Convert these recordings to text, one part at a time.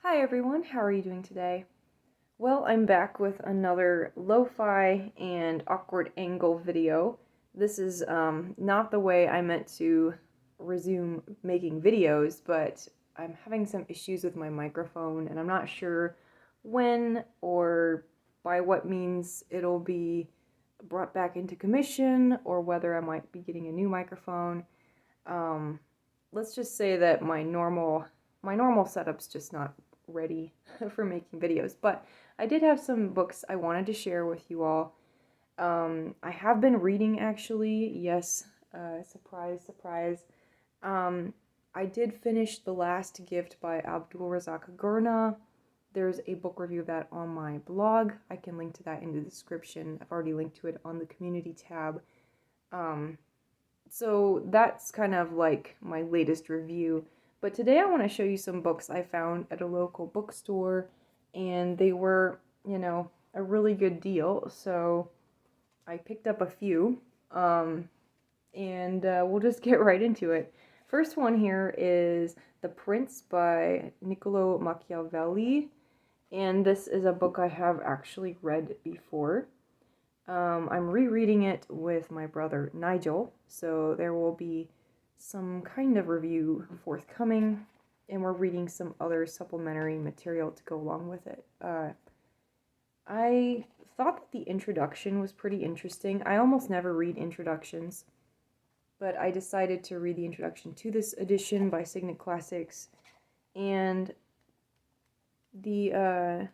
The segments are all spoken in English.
Hi everyone, how are you doing today? Well, I'm back with another lo-fi and awkward angle video. This is not the way I meant to resume making videos, but I'm having some issues with my microphone and I'm not sure when or by what means it'll be brought back into commission or whether I might be getting a new microphone. Um, let's just say that my normal setup's just not ready for making videos. But I did have some books I wanted to share with you all. I have been reading actually. Yes, surprise, surprise. Um, I did finish The Last Gift by Abdul Razak Gurna. There's a book review of that on my blog. I can link to that in the description. I've already linked to it on the community tab. Um, so that's kind of like my latest review. But today I want to show you some books I found at a local bookstore, and they were, a really good deal. So I picked up a few, and we'll just get right into it. First one here is The Prince by Niccolo Machiavelli, and this is a book I have actually read before. I'm rereading it with my brother Nigel, so there will be some kind of review forthcoming, and we're reading some other supplementary material to go along with it. I thought that the introduction was pretty interesting. I almost never read introductions, but I decided to read the introduction to this edition by Signet Classics, and the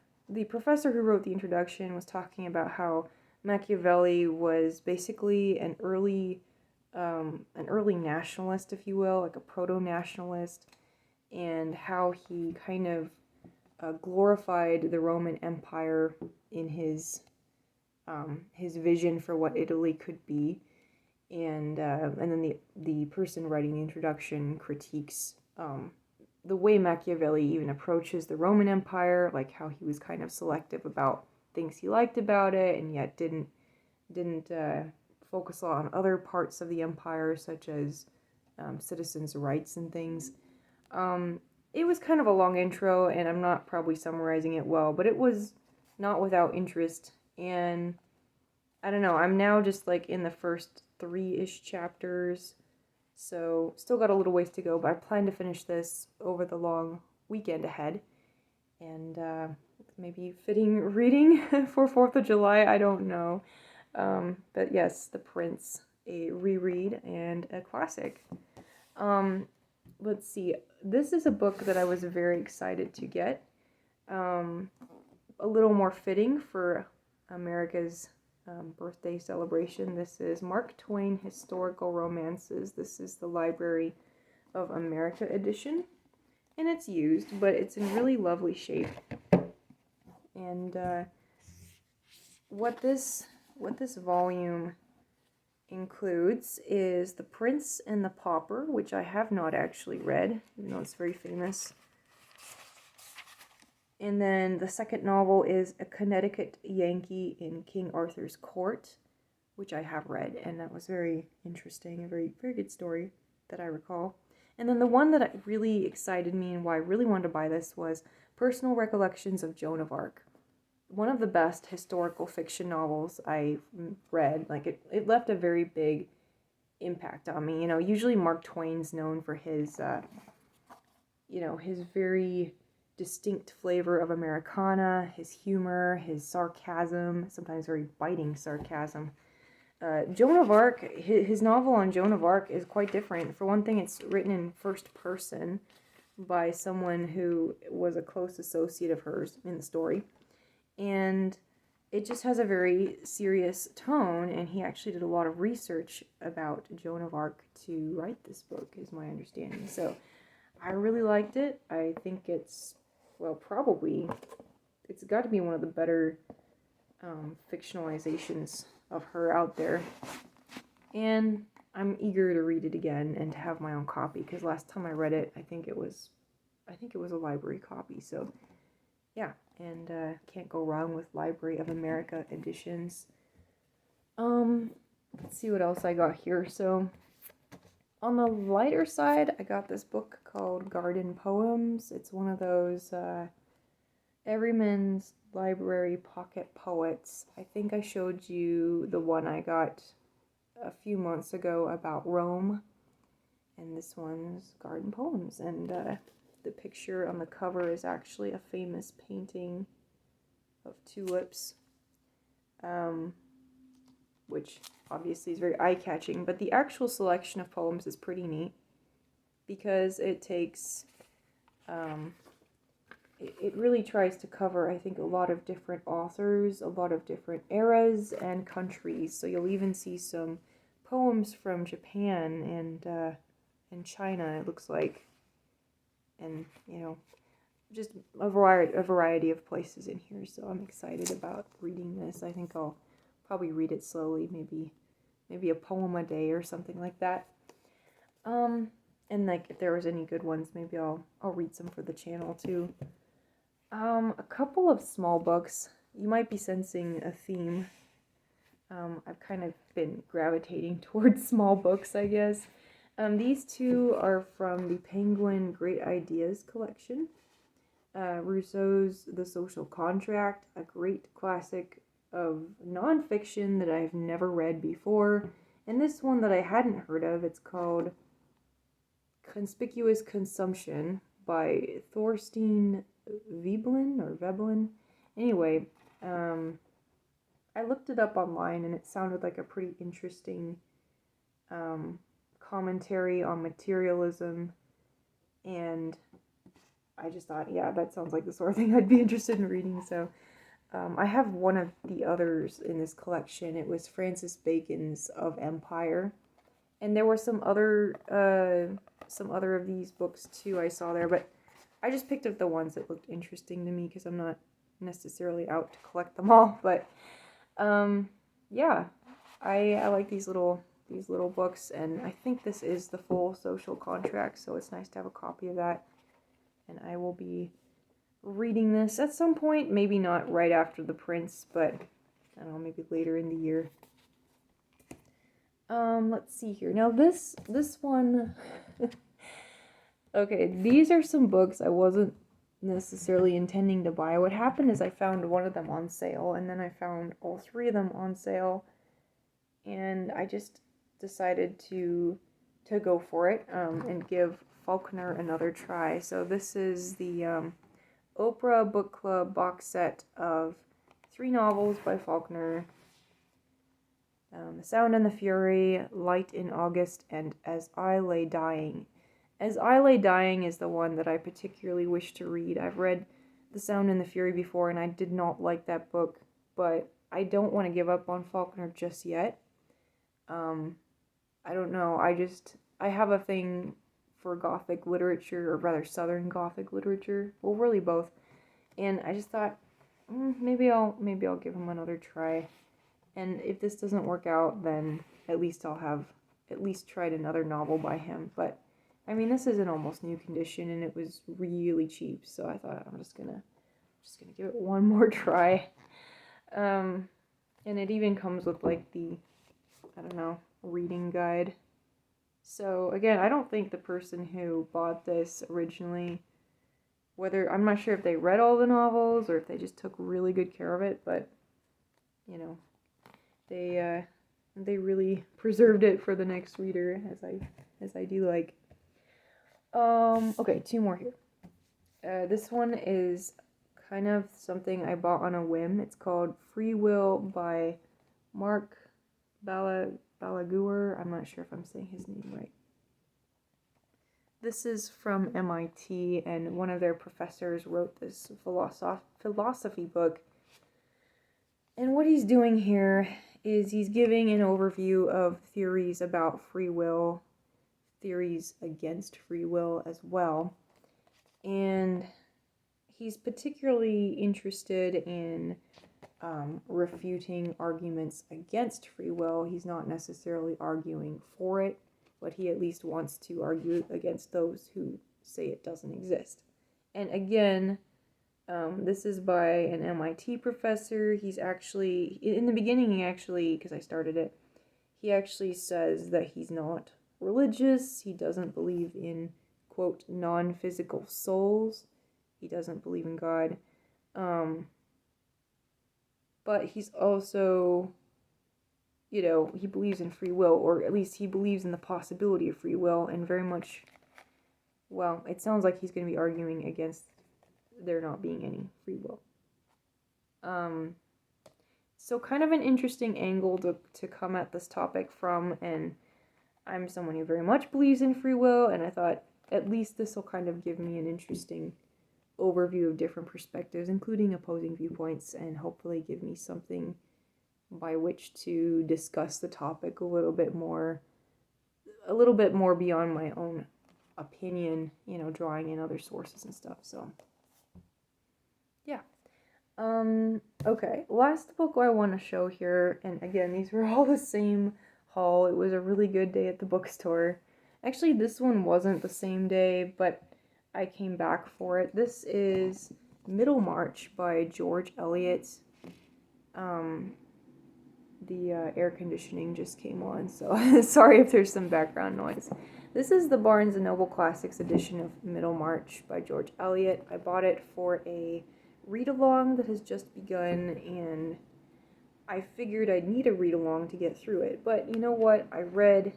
professor who wrote the introduction was talking about how Machiavelli was basically an early nationalist, if you will, like a proto-nationalist, and how he kind of glorified the Roman Empire in his vision for what Italy could be, and then the person writing the introduction critiques the way Machiavelli even approaches the Roman Empire, like how he was kind of selective about things he liked about it, and yet didn't focus on other parts of the empire, such as citizens' rights and things. It was kind of a long intro, and I'm not probably summarizing it well, but it was not without interest. And I don't know, I'm now just like in the first 3-ish chapters, so still got a little ways to go, but I plan to finish this over the long weekend ahead. And maybe fitting reading for 4th of July, I don't know. But yes, The Prince, a reread and a classic. Let's see. This is a book that I was very excited to get. A little more fitting for America's birthday celebration. This is Mark Twain Historical Romances. This is the Library of America edition. And it's used, but it's in really lovely shape. And what this volume includes is The Prince and the Pauper, which I have not actually read, even though it's very famous. And then the second novel is A Connecticut Yankee in King Arthur's Court, which I have read, and that was very interesting, a very, very good story that I recall. And then the one that really excited me and why I really wanted to buy this was Personal Recollections of Joan of Arc. One of the best historical fiction novels I read. Like, it left a very big impact on me. Usually Mark Twain's known for his, his very distinct flavor of Americana, his humor, his sarcasm, sometimes very biting sarcasm. Joan of Arc, his novel on Joan of Arc is quite different. For one thing, it's written in first person by someone who was a close associate of hers in the story. And it just has a very serious tone, and he actually did a lot of research about Joan of Arc to write this book, is my understanding. So I really liked it. I think it's got to be one of the better fictionalizations of her out there. And I'm eager to read it again and to have my own copy, because last time I read it, I think it was a library copy. So yeah, and can't go wrong with Library of America editions. Let's see what else I got here. So On the lighter side, I got this book called Garden Poems. It's one of those Everyman's Library Pocket Poets. I think I showed you the one I got a few months ago about Rome. And this one's Garden Poems. And the picture on the cover is actually a famous painting of tulips, which obviously is very eye-catching. But the actual selection of poems is pretty neat because it takes... it really tries to cover, I think, a lot of different authors, a lot of different eras and countries. So you'll even see some poems from Japan and China, it looks like, and just a variety of places in here. So I'm excited about reading this. I think I'll probably read it slowly, maybe a poem a day or something like that. And like if there was any good ones, maybe I'll read some for the channel too. A couple of small books. You might be sensing a theme. I've kind of been gravitating towards small books, I guess. These two are from the Penguin Great Ideas collection. Rousseau's The Social Contract, a great classic of nonfiction that I've never read before. And this one that I hadn't heard of, it's called Conspicuous Consumption by Thorstein Veblen. Anyway, I looked it up online and it sounded like a pretty interesting commentary on materialism, and I just thought, yeah, that sounds like the sort of thing I'd be interested in reading. So I have one of the others in this collection. It was Francis Bacon's Of Empire, and there were some other of these books too I saw there, but I just picked up the ones that looked interesting to me because I'm not necessarily out to collect them all. But yeah, I like these little books, and I think this is the full Social Contract, so it's nice to have a copy of that. And I will be reading this at some point, maybe not right after The Prince, but I don't know, maybe later in the year. Let's see here. Now this one okay, these are some books I wasn't necessarily intending to buy. What happened is I found one of them on sale, and then I found all three of them on sale, and I just decided to go for it and give Faulkner another try. So this is the Oprah Book Club box set of 3 novels by Faulkner. The Sound and the Fury, Light in August, and As I Lay Dying. As I Lay Dying is the one that I particularly wish to read. I've read The Sound and the Fury before, and I did not like that book, but I don't want to give up on Faulkner just yet. I don't know, I have a thing for Gothic literature, or rather Southern Gothic literature, well, really both, and I just thought, maybe I'll give him another try, and if this doesn't work out, then at least I'll have at least tried another novel by him. But I mean, this is in almost new condition, and it was really cheap, so I thought I'm just gonna give it one more try. And it even comes with like the, I don't know, reading guide. So again, I don't think the person who bought this originally, I'm not sure if they read all the novels or if they just took really good care of it, but they really preserved it for the next reader, as I do like. Okay, 2 more here. This one is kind of something I bought on a whim. It's called Free Will by Mark Balaguer. I'm not sure if I'm saying his name right. This is from MIT, and one of their professors wrote this philosophy book. And what he's doing here is he's giving an overview of theories about free will, theories against free will as well. And he's particularly interested in refuting arguments against free will. He's not necessarily arguing for it, but he at least wants to argue against those who say it doesn't exist. And again, this is by an MIT professor. He's actually, in the beginning, because I started it, he actually says that he's not religious. He doesn't believe in, quote, non-physical souls. He doesn't believe in God. But he's also, you know, he believes in free will, or at least he believes in the possibility of free will, and very much, well, it sounds like he's going to be arguing against there not being any free will. So kind of an interesting angle to come at this topic from, and I'm someone who very much believes in free will, and I thought at least this will kind of give me an interesting overview of different perspectives, including opposing viewpoints, and hopefully give me something by which to discuss the topic a little bit more beyond my own opinion, you know, drawing in other sources and stuff. So yeah. Okay, last book I want to show here, and again, these were all the same haul. It was a really good day at the bookstore. Actually, this one wasn't the same day, but I came back for it. This is Middlemarch by George Eliot. The air conditioning just came on, so sorry if there's some background noise. This is the Barnes & Noble Classics edition of Middlemarch by George Eliot. I bought it for a read-along that has just begun, and I figured I'd need a read-along to get through it. But you know what? I read,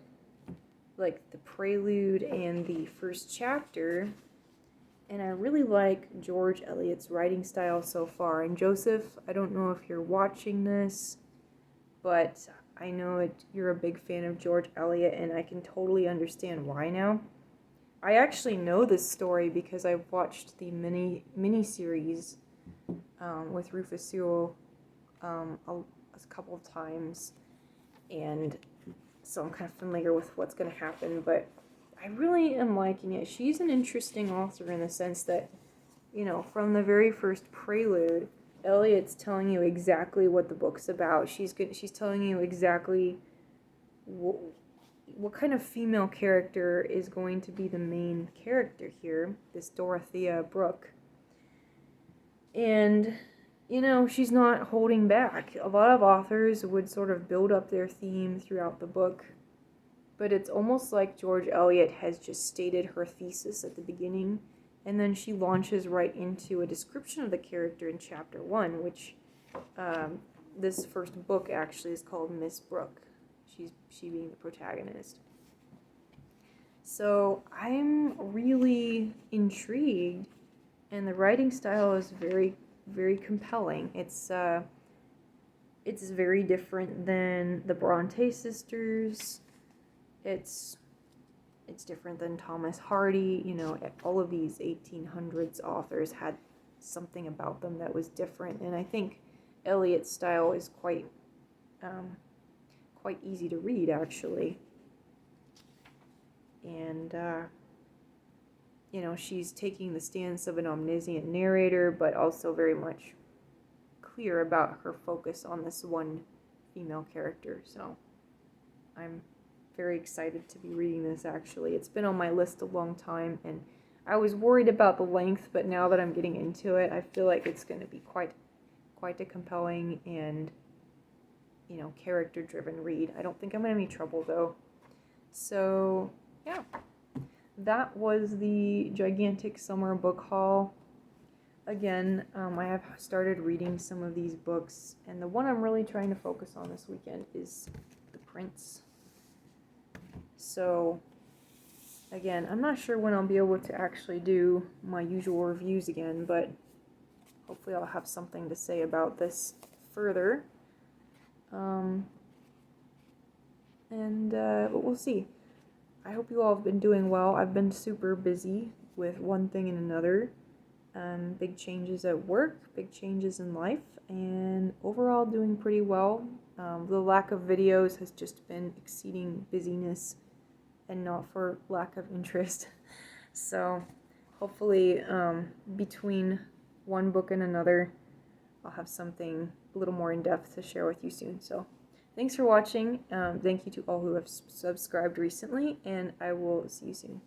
like, the prelude and the first chapter, and I really like George Eliot's writing style so far. And Joseph, I don't know if you're watching this, but I know you're a big fan of George Eliot, and I can totally understand why now. I actually know this story because I've watched the mini-series with Rufus Sewell a couple of times, and so I'm kind of familiar with what's going to happen, but I really am liking it. She's an interesting author in the sense that, you know, from the very first prelude, Eliot's telling you exactly what the book's about. She's telling you exactly what kind of female character is going to be the main character here, this Dorothea Brooke. And, you know, she's not holding back. A lot of authors would sort of build up their theme throughout the book, but it's almost like George Eliot has just stated her thesis at the beginning, and then she launches right into a description of the character in chapter 1, which this first book actually is called Miss Brooke, she being the protagonist. So I'm really intrigued, and the writing style is very, very compelling. It's very different than the Bronte sisters. It's different than Thomas Hardy. You know, all of these 1800s authors had something about them that was different, and I think Eliot's style is quite easy to read, actually. And you know, she's taking the stance of an omniscient narrator, but also very much clear about her focus on this one female character. So I'm very excited to be reading this, actually. It's been on my list a long time, and I was worried about the length, but now that I'm getting into it, I feel like it's going to be quite a compelling and, you know, character-driven read. I don't think I'm going to have any trouble, though. So, yeah. That was the gigantic summer book haul. Again, I have started reading some of these books, and the one I'm really trying to focus on this weekend is The Prince. So, again, I'm not sure when I'll be able to actually do my usual reviews again, but hopefully I'll have something to say about this further. But we'll see. I hope you all have been doing well. I've been super busy with one thing and another. Big changes at work, big changes in life, and overall doing pretty well. The lack of videos has just been exceeding busyness and not for lack of interest. So hopefully between one book and another, I'll have something a little more in depth to share with you soon. So thanks for watching. Thank you to all who have subscribed recently, and I will see you soon.